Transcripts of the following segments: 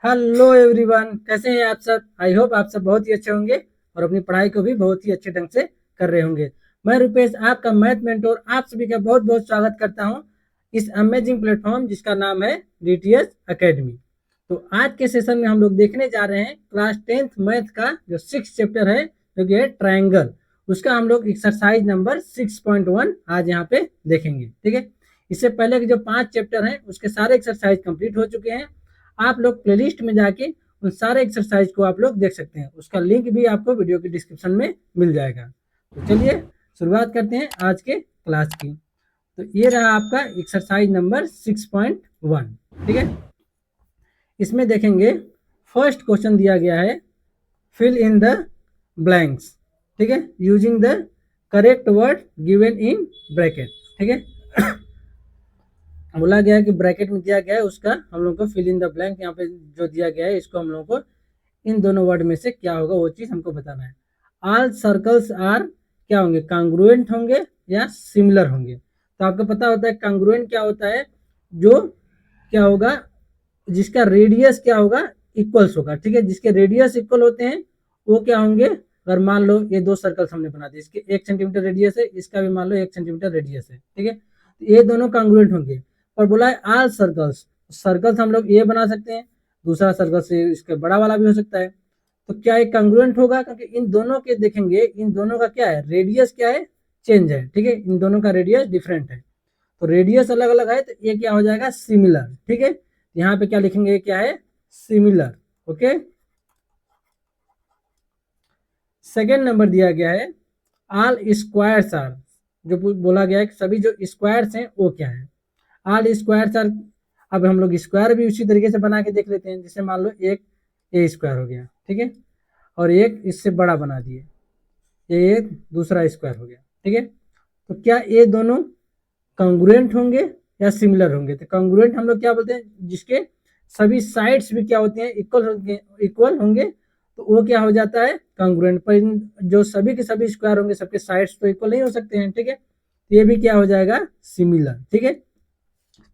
Hello everyone, कैसे हैं आप सब। आई होप आप सब बहुत ही अच्छे होंगे और अपनी पढ़ाई को भी बहुत ही अच्छे ढंग से कर रहे होंगे। मैं रुपेश, आपका मैथ मेंटोर, आप सभी का बहुत बहुत स्वागत करता हूं इस अमेजिंग प्लेटफॉर्म जिसका नाम है डीटीएस एकेडमी। तो आज के सेशन में हम लोग देखने जा रहे हैं क्लास 10th मैथ का जो 6 चैप्टर है, जो कि है ट्राइंगल। उसका हम लोग एक्सरसाइज नंबर 6.1 आज यहाँ पे देखेंगे। ठीक है, इससे पहले के जो 5 चैप्टर हैं उसके सारे एक्सरसाइज कंप्लीट हो चुके हैं। आप लोग प्लेलिस्ट में जाके उन सारे एक्सरसाइज को आप लोग देख सकते हैं। उसका लिंक भी आपको वीडियो के डिस्क्रिप्शन में मिल जाएगा। तो चलिए शुरुआत करते हैं आज के क्लास की। तो ये रहा आपका एक्सरसाइज नंबर 6.1। ठीक है, इसमें देखेंगे फर्स्ट क्वेश्चन दिया गया है फिल इन द ब्लैंक्स। ठीक है, using the correct word given in bracket. ठीक है, बोला गया है कि ब्रैकेट में दिया गया है उसका हम लोग को फिल इन द ब्लैंक, यहाँ पे जो दिया गया है इसको हम लोग को इन दोनों वर्ड में से क्या होगा वो चीज हमको बताना है। ऑल सर्कल्स आर क्या होंगे, कांग्रुएंट होंगे या सिमिलर होंगे। तो आपको पता होता है कांग्रुएंट क्या होता है, जो क्या होगा जिसका रेडियस क्या होगा, इक्वल्स होगा। ठीक है, जिसके रेडियस इक्वल होते हैं वो क्या होंगे। अगर मान लो ये दो सर्कल्स हमने बना दिए, इसके 1 सेंटीमीटर रेडियस है, इसका भी मान लो 1 सेंटीमीटर रेडियस है। ठीक है, तो ये दोनों कांग्रुएंट होंगे। और बोला है ऑल सर्कल्स, सर्कल्स हम लोग ये बना सकते हैं, दूसरा सर्कल से इसका बड़ा वाला भी हो सकता है। तो क्या ये कांग्रुएंट होगा, क्योंकि इन दोनों के देखेंगे इन दोनों का क्या है, रेडियस क्या है, चेंज है। ठीक है, इन दोनों का रेडियस डिफरेंट है, तो रेडियस अलग अलग है, तो ये क्या हो जाएगा, सिमिलर। ठीक है, यहाँ पे क्या लिखेंगे, क्या है, सिमिलर। ओके, सेकेंड नंबर दिया गया है ऑल स्क्वायर्स आर, जो बोला गया है कि सभी जो स्क्वायर्स हैं वो क्या है। ऑल स्क्वायर्स आर, अब हम लोग स्क्वायर भी उसी तरीके से बना के देख लेते हैं। जैसे मान लो एक ए स्क्वायर हो गया, ठीक है, और एक इससे बड़ा बना दिए, ये एक दूसरा स्क्वायर हो गया। ठीक है, तो क्या ये दोनों कॉन्ग्रुएंट होंगे या सिमिलर होंगे। तो कॉन्ग्रुएंट हम लोग क्या बोलते हैं, जिसके सभी साइड्स भी क्या होते हैं, इक्वल होंगे, तो वो क्या हो जाता है, कॉन्ग्रुएंट। पर जो सभी के सभी स्क्वायर होंगे, सबके साइड्स तो इक्वल नहीं हो सकते हैं। ठीक है, तो ये भी क्या हो जाएगा, सिमिलर। ठीक है,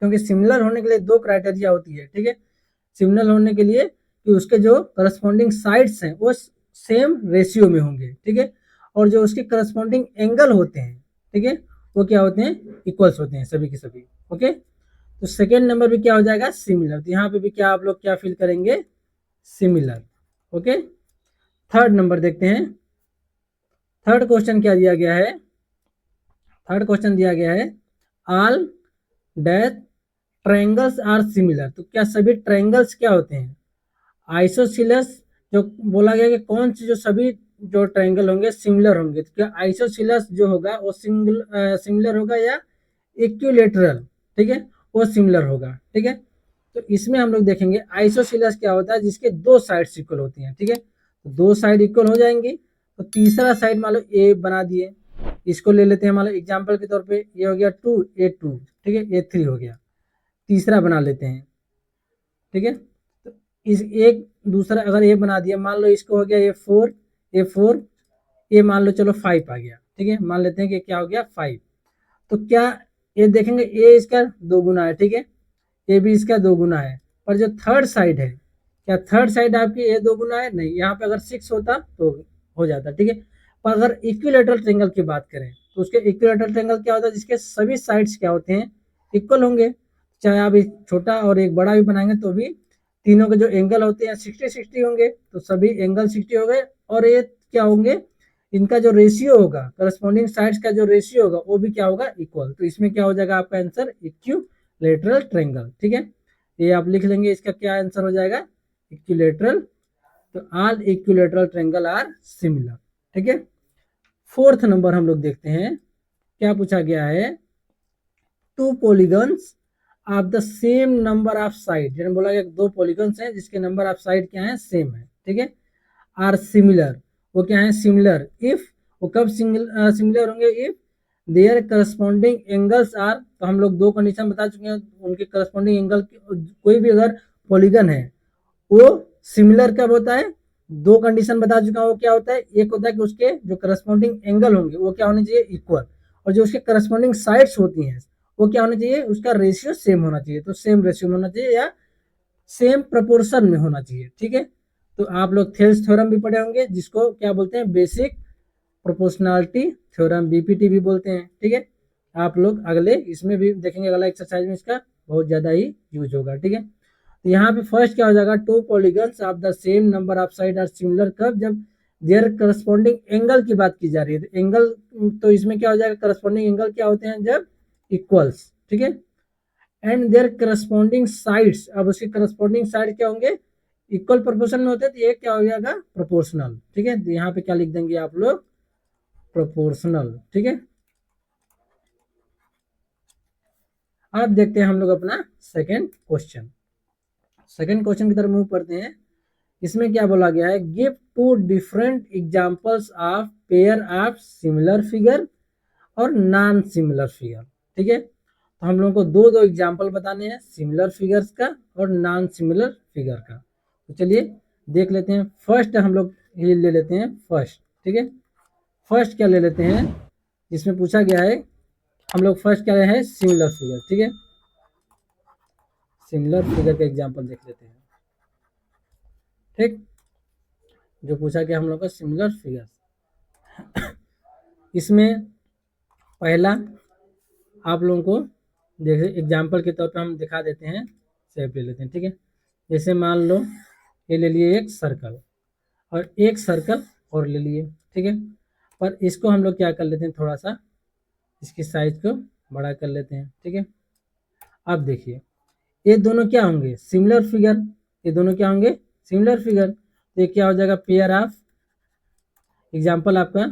क्योंकि सिमिलर होने के लिए दो क्राइटेरिया होती है। ठीक है, सिमिलर होने के लिए कि उसके जो करस्पॉन्डिंग साइड्स हैं वो सेम रेशियो में होंगे। ठीक है, और जो उसके करस्पॉन्डिंग एंगल होते हैं, ठीक है, वो क्या होते हैं, इक्वल्स होते हैं सभी के सभी। ओके, तो सेकेंड नंबर भी क्या हो जाएगा, सिमिलर। तो यहाँ पे भी क्या आप लोग क्या फिल करेंगे, सिमिलर। ओके, थर्ड नंबर देखते हैं। थर्ड क्वेश्चन क्या दिया गया है, थर्ड क्वेश्चन दिया गया है all dash triangles are similar. तो क्या सभी ट्रायंगल्स क्या होते हैं, आइसोसिलस। जो बोला गया कि कौन से जो सभी जो ट्रायंगल होंगे सिमिलर होंगे। तो क्या आइसोसिलस जो होगा वो सिमिलर होगा या इक्विलेटरल, ठीक है, वो सिमिलर होगा। ठीक है, तो इसमें हम लोग देखेंगे आइसोसिलस क्या होता है, जिसके दो साइड्स इक्वल होती हैं। ठीक है, तो दो साइड इक्वल हो जाएंगी, तो तीसरा साइड मान लो ए बना दिए, इसको ले लेते हैं मान लो एग्जाम्पल के तौर पे, ये हो गया 2a2, ठीक है, a3 हो गया, तीसरा बना लेते हैं। ठीक है, तो इस एक दूसरा अगर ये बना दिया, मान लो इसको हो गया a4, ये मान लो चलो 5 आ गया। ठीक है, मान लेते हैं कि क्या हो गया 5। तो क्या ये देखेंगे ए इसका 2 गुना है, ठीक है, ए भी इसका 2 गुना है, पर जो थर्ड साइड है, क्या थर्ड साइड आपकी ए 2 गुना है, नहीं। यहाँ पे अगर 6 होता तो हो जाता। ठीक है, पर अगर इक्विलेटरल ट्रायंगल की बात करें तो उसके इक्विलेटरल ट्रायंगल क्या होता है, जिसके सभी साइड्स क्या होते हैं, इक्वल होंगे। चाहे आप एक छोटा और एक बड़ा भी बनाएंगे तो भी तीनों के जो एंगल होते हैं 60-60 होंगे, तो सभी एंगल 60 हो गए। और ये क्या होंगे, इनका जो रेशियो होगा, करस्पॉन्डिंग साइड्स का जो रेशियो होगा वो भी क्या होगा, इक्वल। तो इसमें क्या हो जाएगा आपका आंसर, इक्विलेटरल ट्रायंगल। ठीक है, ये आप लिख लेंगे, इसका क्या आंसर हो जाएगा, इक्विलेटरल। तो all equilateral triangle are similar. ठीक है, फोर्थ नंबर हम लोग देखते हैं, क्या पूछा गया है, to polygons of the same number of side. जैसे बोला गया दो पॉलीगन्स हैं जिसके नंबर ऑफ साइड क्या है, सेम है। ठीक है, आर सिमिलर, वो क्या है, सिमिलर इफ, वो कब सिमिलर होंगे, if their corresponding angles are. तो हम लोग दो कंडीशन बता चुके हैं, उनके करस्पॉन्डिंग एंगल कोई भी अगर पॉलीगन है वो सिमिलर कब होता है, दो कंडीशन बता चुका हूँ। वो क्या होता है, एक होता है कि उसके जो करस्पॉन्डिंग एंगल होंगे वो क्या होने चाहिए, इक्वल, और जो उसके करस्पॉन्डिंग साइड्स होती हैं वो क्या होना चाहिए, उसका रेशियो सेम होना चाहिए। तो सेम रेशियो होना चाहिए या सेम प्रोपोर्शन में होना चाहिए, ठीक है। तो आप लोग थेल्स थ्योरम भी पढ़े होंगे, जिसको क्या बोलते हैं, बेसिक प्रोपोर्शनलिटी थ्योरम, बीपीटी भी बोलते हैं, ठीक है। आप लोग अगले इसमें भी देखेंगे, अगला एक्सरसाइज में इसका बहुत ज़्यादा ही यूज होगा, ठीक है। तो यहाँ पे फर्स्ट क्या हो जाएगा, two polygons of the same number of side are similar curve, जब देयर करस्पॉन्डिंग एंगल की बात की जा रही है, तो एंगल, तो इसमें क्या हो जाएगा, करस्पॉन्डिंग एंगल क्या होते हैं, जब इक्वल्स, ठीक है। एंड देयर करस्पॉन्डिंग साइड्स, अब उसके करस्पॉन्डिंग साइड क्या होंगे, इक्वल प्रोपोर्शन में होते हैं, तो ये क्या हो जाएगा, प्रोपोर्शनल, ठीक है। तो यहाँ पे क्या लिख देंगे आप लोग, प्रोपोर्शनल, ठीक है। अब देखते हैं हम लोग अपना सेकेंड क्वेश्चन। सेकेंड क्वेश्चन की तरफ मूव करते हैं। इसमें क्या बोला गया है, give two different examples of pair of similar figure और नॉन सिमिलर फिगर, ठीक है। तो हम लोगों को दो दो एग्जांपल बताने हैं, सिमिलर फिगर्स का और नॉन सिमिलर फिगर का। तो चलिए देख लेते हैं। फर्स्ट हम लोग ये ले लेते हैं फर्स्ट, ठीक है। फर्स्ट क्या ले लेते हैं, जिसमें पूछा गया है, हम लोग फर्स्ट क्या है, सिमिलर फिगर, ठीक है। सिमिलर फिगर का एग्जांपल देख लेते हैं, ठीक। जो पूछा गया हम लोग का सिमिलर फिगर, इसमें पहला आप लोगों को जैसे एग्जांपल के तौर पर हम दिखा देते हैं, शेप ले लेते हैं, ठीक है। जैसे मान लो ये ले लिए एक सर्कल और एक सर्कल और ले लिए, ठीक है। पर इसको हम लोग क्या कर लेते हैं, थोड़ा सा इसकी साइज को बड़ा कर लेते हैं, ठीक है। अब देखिए ये दोनों क्या होंगे, सिमिलर फिगर, ये दोनों क्या होंगे, सिमिलर फिगर। तो ये क्या हो जाएगा, पेयर ऑफ, एग्जांपल आपका,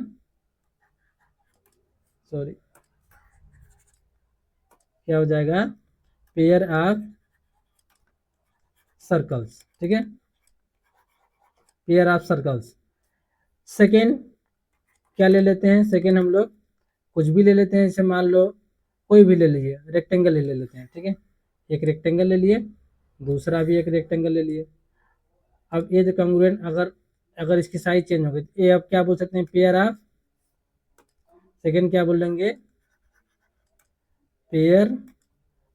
सॉरी, क्या हो जाएगा, पेयर ऑफ सर्कल्स, ठीक है, पेयर ऑफ सर्कल्स। सेकेंड क्या ले लेते हैं, सेकेंड हम लोग कुछ भी ले लेते हैं, जैसे मान लो कोई भी ले लीजिए, रेक्टेंगल ले लेते हैं, ठीक है। एक रेक्टेंगल ले लिए, दूसरा भी एक रेक्टेंगल ले लिए। अब ये जो कॉन्ग्रुएंट, अगर अगर इसकी साइज चेंज हो गई, ये अब क्या बोल सकते हैं, पेयर ऑफ, सेकेंड क्या बोलेंगे, पेयर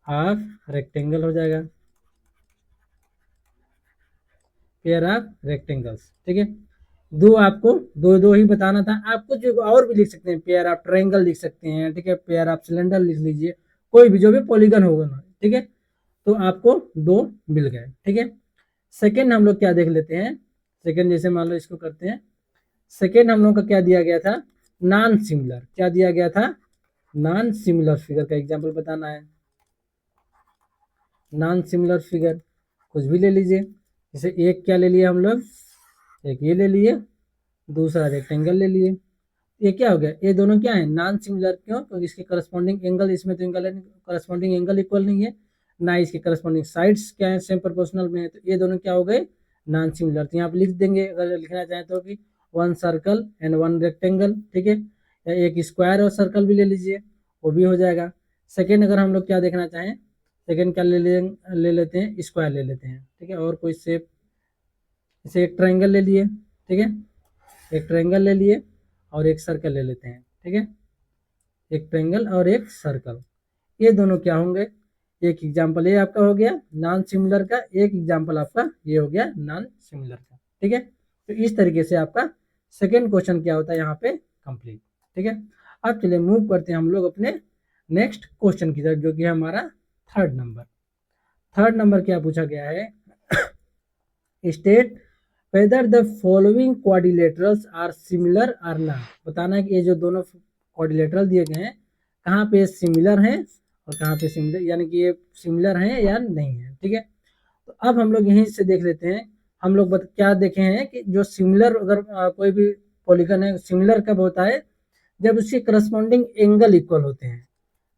ऑफ रेक्टेंगल हो जाएगा, पेयर ऑफ रेक्टेंगल्स, ठीक है। दो आपको दो दो ही बताना था, आपको जो और भी लिख सकते हैं, पेयर ऑफ ट्रायंगल लिख सकते हैं, ठीक है, पेयर ऑफ सिलेंडर लिख लीजिए, कोई भी जो भी पॉलीगन होगा ना, ठीक है। तो आपको दो मिल गए, ठीक है। सेकेंड हम लोग क्या देख लेते हैं, सेकेंड जैसे मान लो इसको करते हैं, सेकेंड हम लोग का क्या दिया गया था, नॉन सिमिलर, क्या दिया गया था, नॉन सिमिलर फिगर का एग्जाम्पल बताना है। नॉन सिमिलर फिगर कुछ भी ले लीजिए, जैसे एक क्या ले लिया हम लोग, एक ये ले लिए, दूसरा रेक्टेंगल ले लिए। ये क्या हो गया, ये दोनों क्या है, नॉन सिमिलर, क्यों, क्योंकि इसके करस्पॉन्डिंग एंगल, इसमें तो एंगल करस्पॉन्डिंग एंगल इक्वल नहीं है, ना इसके करस्पॉन्डिंग साइड्स क्या है, सेम प्रोपोर्शनल में है, तो ये दोनों क्या हो गए, नॉन सिमिलर। तो यहाँ पे लिख देंगे, अगर लिखना चाहें तो, कि one circle and one rectangle, ठीक है। या एक स्क्वायर और सर्कल भी ले लीजिए, वो भी हो जाएगा। सेकेंड अगर हम लोग क्या देखना चाहें, सेकेंड क्या ले लेते हैं, स्क्वायर ले लेते हैं, ठीक है। और कोई शेप, जैसे एक ट्रायंगल ले लिए, ठीक है, एक ट्रायंगल ले लिए और एक सर्कल ले लेते हैं, ठीक है, एक ट्रायंगल और एक सर्कल। ये दोनों क्या होंगे, एक एग्जांपल ये आपका हो गया नॉन सिमिलर का, एक एग्जांपल आपका ये हो गया नॉन सिमिलर का, ठीक है। तो इस तरीके से आपका सेकेंड क्वेश्चन क्या होता है यहाँ पे कंप्लीट, ठीक है। अब चलिए मूव करते हैं हम लोग अपने नेक्स्ट क्वेश्चन की तरफ, जो कि है हमारा थर्ड नंबर। थर्ड नंबर क्या पूछा गया है, state whether the following quadrilaterals are similar or not. बताना है कि ये जो दोनों क्वाड्रिलेटरल दिए गए हैं, कहाँ पे सिमिलर हैं और कहाँ पे सिमिलर, यानी कि ये सिमिलर हैं या नहीं है, ठीक है। तो अब हम लोग यहीं से देख लेते हैं, हम लोग क्या देखे हैं कि जो सिमिलर, अगर कोई भी पॉलीगन है, सिमिलर कब होता है, जब उसके करस्पॉन्डिंग एंगल इक्वल होते हैं,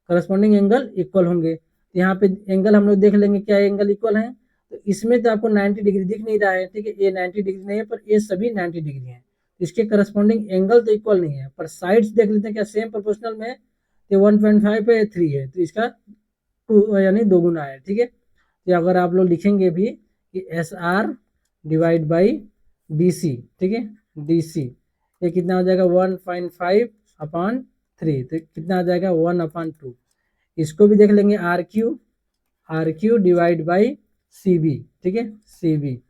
करस्पॉन्डिंग एंगल इक्वल होंगे। तो यहाँ पे एंगल हम लोग देख लेंगे क्या एंगल इक्वल है, तो इसमें तो आपको 90 डिग्री दिख नहीं रहा है, ठीक है, ये 90 डिग्री नहीं है, पर ये सभी 90 डिग्री हैं, इसके करस्पॉन्डिंग एंगल तो इक्वल नहीं है, पर साइड्स देख लेते हैं क्या सेम प्रोपोर्शनल में है, तो 1.5 पे 3 है, तो इसका 2 यानी 2 गुना है, ठीक है। तो अगर आप लोग लिखेंगे भी कि S R divide by D C, ठीक है, डी सी, ये कितना हो जाएगा 1.5/3, तो कितना आ जाएगा 1/2। इसको भी देख लेंगे R Q divide by C B, ठीक है, सी बी।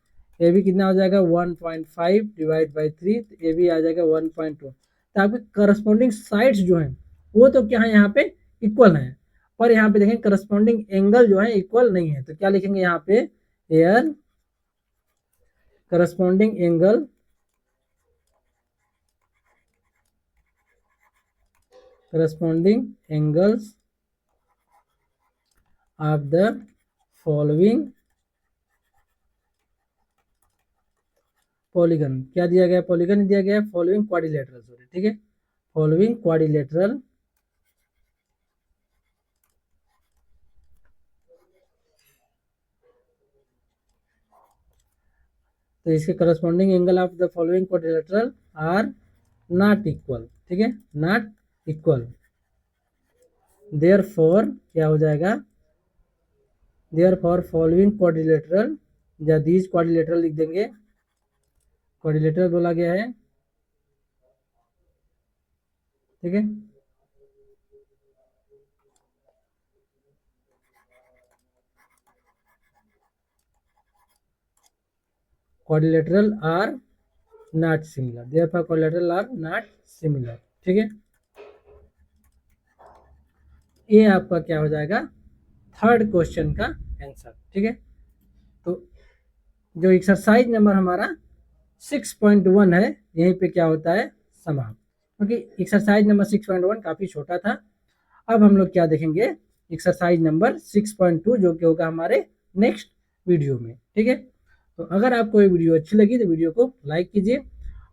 ए बी कितना हो जाएगा 1.5 डिवाइड बाई 3, तो ए बी आ जाएगा 1.2। तो आपके करस्पॉन्डिंग साइड्स जो हैं वो तो क्या है यहाँ पे इक्वल हैं, पर यहाँ पे देखें करस्पॉन्डिंग एंगल जो है इक्वल नहीं है, तो क्या लिखेंगे यहाँ पे air corresponding angle of the following polygon, क्या दिया गया, पॉलीगन दिया गया फॉलोइंग क्वाड्रिलेटरल, सॉरी, ठीक है, फॉलोइंग क्वाड्रिलेटरल तो इसके corresponding angle of the following quadrilateral are not equal, ठीक है, नॉट इक्वल, देयरफॉर क्या हो जाएगा, देयरफॉर फॉलोइंग क्वाड्रिलेटरल या दीज क्वाड्रिलेटरल लिख देंगे, क्वाड्रिलेटरल बोला गया है, ठीक है, quadrilateral are not similar, therefore quadrilateral are not similar, ठीक है। ये आपका क्या हो जाएगा थर्ड क्वेश्चन का आंसर, ठीक है। तो जो एक्सरसाइज नंबर हमारा 6.1 है यहीं पे क्या होता है समाप्त, क्योंकि एक्सरसाइज नंबर 6.1 काफ़ी छोटा था। अब हम लोग क्या देखेंगे एक्सरसाइज नंबर 6.2 जो कि होगा हमारे नेक्स्ट वीडियो में, ठीक है। तो अगर आपको ये वीडियो अच्छी लगी तो वीडियो को लाइक कीजिए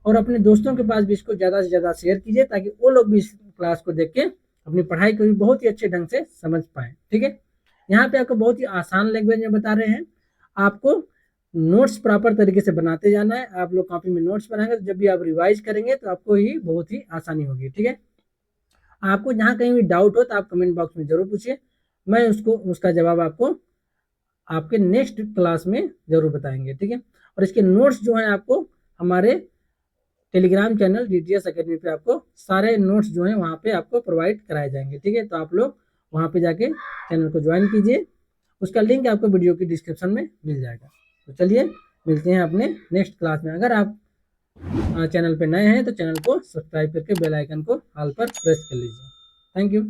और अपने दोस्तों के पास भी इसको ज़्यादा से ज़्यादा शेयर कीजिए ताकि वो लोग भी इस क्लास को देख के अपनी पढ़ाई को भी बहुत ही अच्छे ढंग से समझ पाए, ठीक है। यहाँ पे आपको बहुत ही आसान लैंग्वेज में बता रहे हैं, आपको नोट्स प्रॉपर तरीके से बनाते जाना है। आप लोग कॉपी में नोट्स बनाएंगे तो जब भी आप रिवाइज करेंगे तो आपको ही बहुत ही आसानी होगी, ठीक है। आपको जहाँ कहीं भी डाउट हो तो आप कमेंट बॉक्स में जरूर पूछिए, मैं उसका जवाब आपको आपके नेक्स्ट क्लास में जरूर बताएंगे, ठीक है। और इसके नोट्स जो हैं आपको हमारे टेलीग्राम चैनल DTS अकेडमी पे आपको सारे नोट्स जो हैं वहाँ पे आपको प्रोवाइड कराए जाएंगे, ठीक है। तो आप लोग वहाँ पे जाके चैनल को ज्वाइन कीजिए, उसका लिंक आपको वीडियो की डिस्क्रिप्शन में मिल जाएगा। तो चलिए मिलते हैं अपने नेक्स्ट क्लास में। अगर आप चैनल पे नए हैं तो चैनल को सब्सक्राइब करके बेल आइकन को ऑल पर प्रेस कर लीजिए। Thank you.